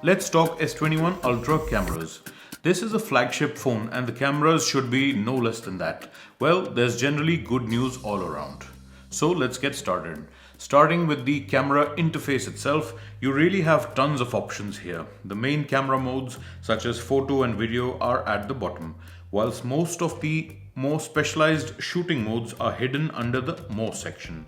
Let's talk S21 Ultra cameras. This is a flagship phone and the cameras should be no less than that. Well, there's generally good news all around. So let's get started. Starting with the camera interface itself, you really have tons of options here. The main camera modes such as photo and video are at the bottom, whilst most of the more specialized shooting modes are hidden under the More section.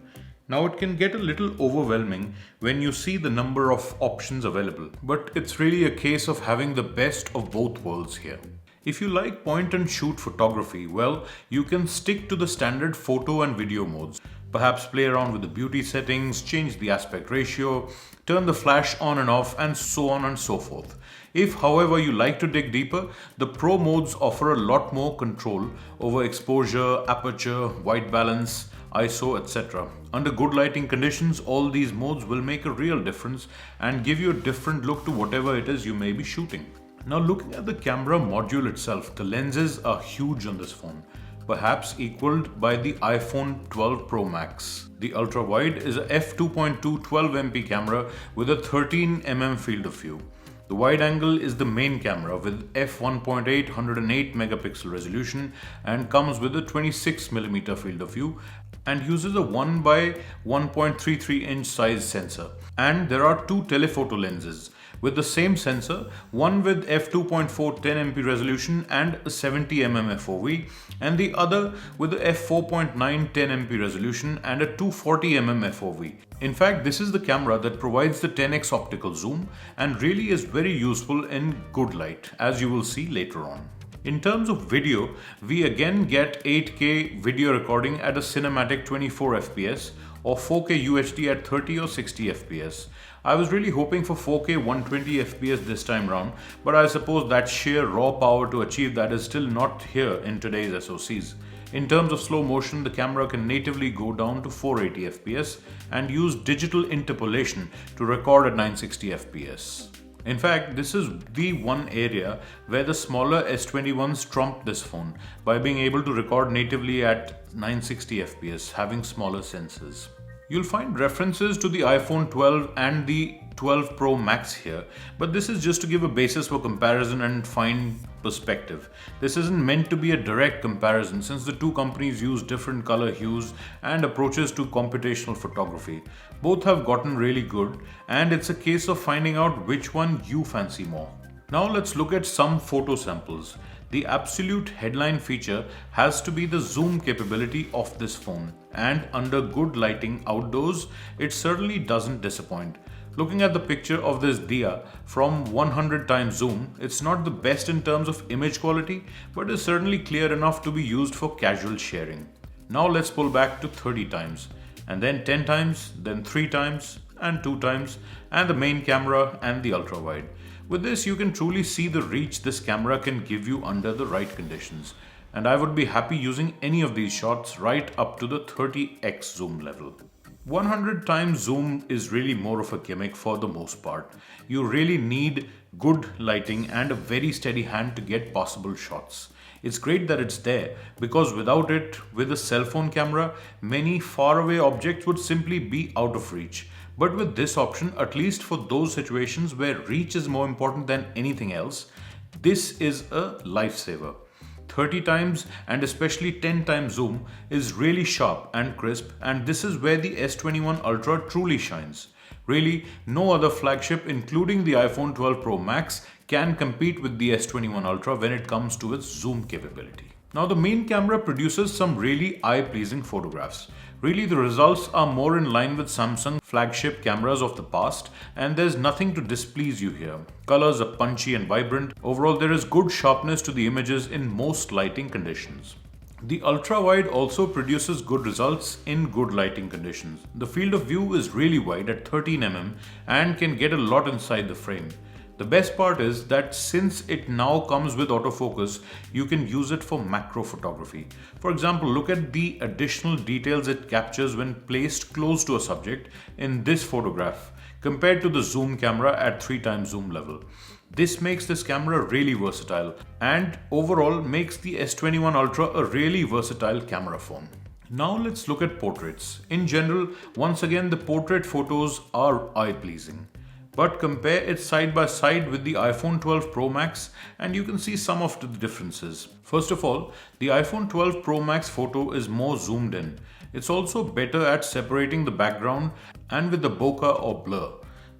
Now it can get a little overwhelming when you see the number of options available, but it's really a case of having the best of both worlds here. If you like point and shoot photography, well, you can stick to the standard photo and video modes. Perhaps play around with the beauty settings, change the aspect ratio, turn the flash on and off, and so on and so forth. If, however, you like to dig deeper, the Pro modes offer a lot more control over exposure, aperture, white balance, ISO, etc. Under good lighting conditions, all these modes will make a real difference and give you a different look to whatever it is you may be shooting. Now, looking at the camera module itself, the lenses are huge on this phone, perhaps equaled by the iPhone 12 Pro Max. The Ultrawide is a f2.2 12MP camera with a 13mm field of view. The wide angle is the main camera with f1.8 108 megapixel resolution and comes with a 26mm field of view and uses a 1 by 1.33 inch size sensor. And there are two telephoto lenses with the same sensor, one with f2.4 10MP resolution and a 70mm FOV, and the other with a f4.9 10MP resolution and a 240mm FOV. In fact, this is the camera that provides the 10x optical zoom and really is very useful in good light, as you will see later on. In terms of video, we again get 8K video recording at a cinematic 24fps or 4K UHD at 30 or 60 fps. I was really hoping for 4K 120 fps this time round, but I suppose that sheer raw power to achieve that is still not here in today's SoCs. In terms of slow motion, the camera can natively go down to 480 fps and use digital interpolation to record at 960 fps. In fact, this is the one area where the smaller S21s trumped this phone by being able to record natively at 960 fps, having smaller sensors. You'll find references to the iPhone 12 and the 12 Pro Max here, but this is just to give a basis for comparison and find perspective. This isn't meant to be a direct comparison since the two companies use different color hues and approaches to computational photography. Both have gotten really good, and it's a case of finding out which one you fancy more. Now let's look at some photo samples. The absolute headline feature has to be the zoom capability of this phone, and under good lighting outdoors, it certainly doesn't disappoint. Looking at the picture of this Dia from 100 times zoom, it's not the best in terms of image quality, but is certainly clear enough to be used for casual sharing. Now let's pull back to 30 times, and then 10 times, then 3 times, and 2 times, and the main camera and the ultra wide. With this, you can truly see the reach this camera can give you under the right conditions. And I would be happy using any of these shots right up to the 30x zoom level. 100 times zoom is really more of a gimmick for the most part. You really need good lighting and a very steady hand to get possible shots. It's great that it's there because without it, with a cell phone camera, many faraway objects would simply be out of reach. But with this option, at least for those situations where reach is more important than anything else, this is a lifesaver. 30 times and especially 10 times zoom is really sharp and crisp, and this is where the S21 Ultra truly shines. Really, no other flagship, including the iPhone 12 Pro Max, can compete with the S21 Ultra when it comes to its zoom capability. Now, the main camera produces some really eye-pleasing photographs. Really, the results are more in line with Samsung flagship cameras of the past, and there's nothing to displease you here. Colors are punchy and vibrant. Overall, there is good sharpness to the images in most lighting conditions. The ultra-wide also produces good results in good lighting conditions. The field of view is really wide at 13mm and can get a lot inside the frame. The best part is that since it now comes with autofocus, you can use it for macro photography. For example, look at the additional details it captures when placed close to a subject in this photograph compared to the zoom camera at 3 times zoom level. This makes this camera really versatile and overall makes the S21 Ultra a really versatile camera phone. Now let's look at portraits. In general, once again, the portrait photos are eye-pleasing. But compare it side by side with the iPhone 12 Pro Max and you can see some of the differences. First of all, the iPhone 12 Pro Max photo is more zoomed in. It's also better at separating the background and with the bokeh or blur.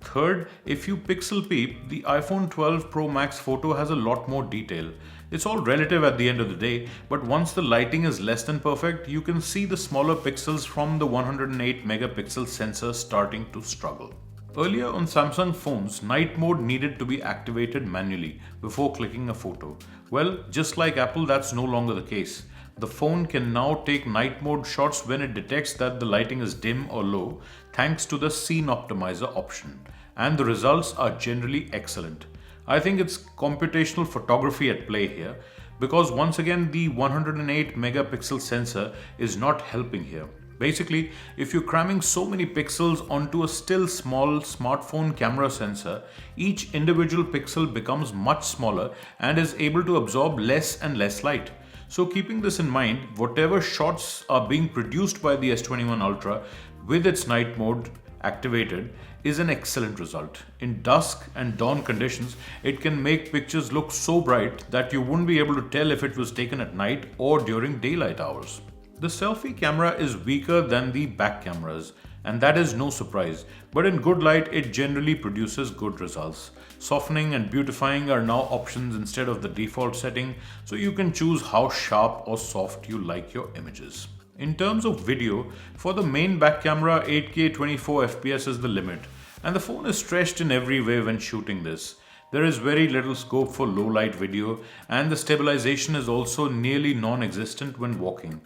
Third, if you pixel peep, the iPhone 12 Pro Max photo has a lot more detail. It's all relative at the end of the day, but once the lighting is less than perfect, you can see the smaller pixels from the 108 megapixel sensor starting to struggle. Earlier on Samsung phones, night mode needed to be activated manually before clicking a photo. Well, just like Apple, that's no longer the case. The phone can now take night mode shots when it detects that the lighting is dim or low, thanks to the scene optimizer option. And the results are generally excellent. I think it's computational photography at play here, because once again the 108 megapixel sensor is not helping here. Basically, if you're cramming so many pixels onto a still small smartphone camera sensor, each individual pixel becomes much smaller and is able to absorb less and less light. So keeping this in mind, whatever shots are being produced by the S21 Ultra with its night mode activated is an excellent result. In dusk and dawn conditions, it can make pictures look so bright that you wouldn't be able to tell if it was taken at night or during daylight hours. The selfie camera is weaker than the back cameras, and that is no surprise, but in good light it generally produces good results. Softening and beautifying are now options instead of the default setting, so you can choose how sharp or soft you like your images. In terms of video, for the main back camera 8K 24fps is the limit, and the phone is stretched in every way when shooting this. There is very little scope for low light video, and the stabilization is also nearly non-existent when walking.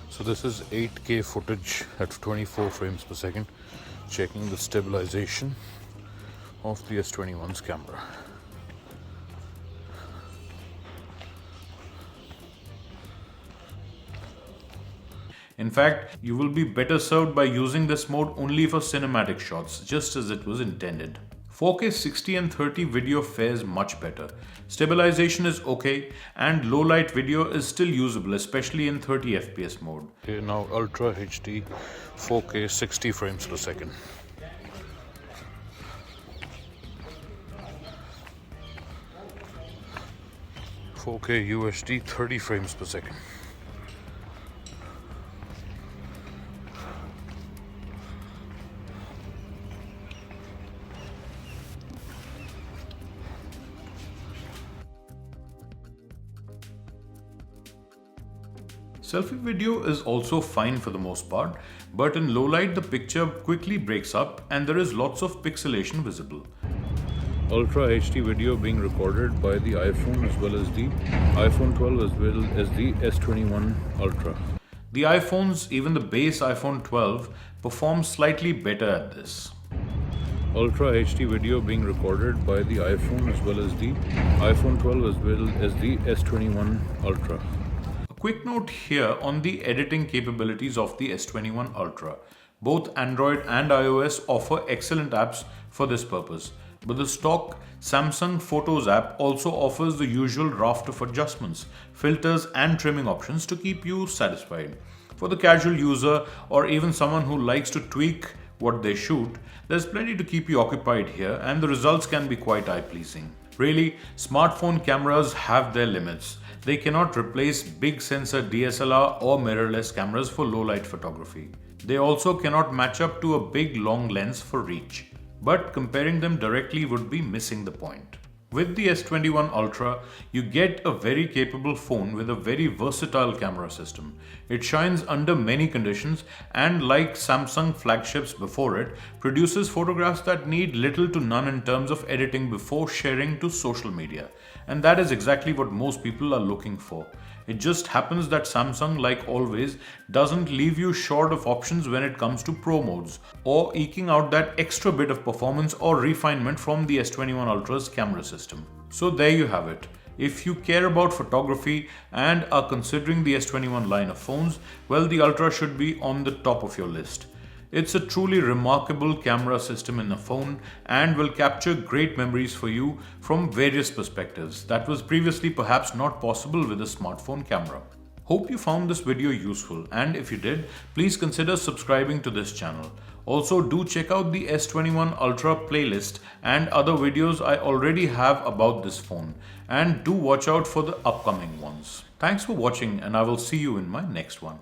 So this is 8K footage at 24 frames per second, checking the stabilization of the S21's camera. In fact, you will be better served by using this mode only for cinematic shots, just as it was intended. 4K 60 and 30 video fares much better. Stabilization is okay and low light video is still usable, especially in 30 fps mode. Okay, now Ultra HD 4K 60 frames per second. "4K UHD 30 frames per second. Selfie video is also fine for the most part, but in low light the picture quickly breaks up and there is lots of pixelation visible. Ultra HD video being recorded by the iPhone as well as the iPhone 12 as well as the S21 Ultra. The iPhones, even the base iPhone 12, perform slightly better at this. Ultra HD video being recorded by the iPhone as well as the iPhone 12 as well as the S21 Ultra. Quick note here on the editing capabilities of the S21 Ultra. Both Android and iOS offer excellent apps for this purpose, but the stock Samsung Photos app also offers the usual raft of adjustments, filters and trimming options to keep you satisfied. For the casual user or even someone who likes to tweak what they shoot, there's plenty to keep you occupied here and the results can be quite eye-pleasing. Really, smartphone cameras have their limits. They cannot replace big sensor DSLR or mirrorless cameras for low light photography. They also cannot match up to a big long lens for reach. But comparing them directly would be missing the point. With the S21 Ultra, you get a very capable phone with a very versatile camera system. It shines under many conditions and, like Samsung flagships before it, produces photographs that need little to none in terms of editing before sharing to social media. And that is exactly what most people are looking for. It just happens that Samsung, like always, doesn't leave you short of options when it comes to pro modes or eking out that extra bit of performance or refinement from the S21 Ultra's camera system. So there you have it. If you care about photography and are considering the S21 line of phones, well, the Ultra should be on the top of your list. It's a truly remarkable camera system in a phone and will capture great memories for you from various perspectives that was previously perhaps not possible with a smartphone camera. Hope you found this video useful, and if you did, please consider subscribing to this channel. Also, do check out the S21 Ultra playlist and other videos I already have about this phone, and do watch out for the upcoming ones. Thanks for watching, and I will see you in my next one.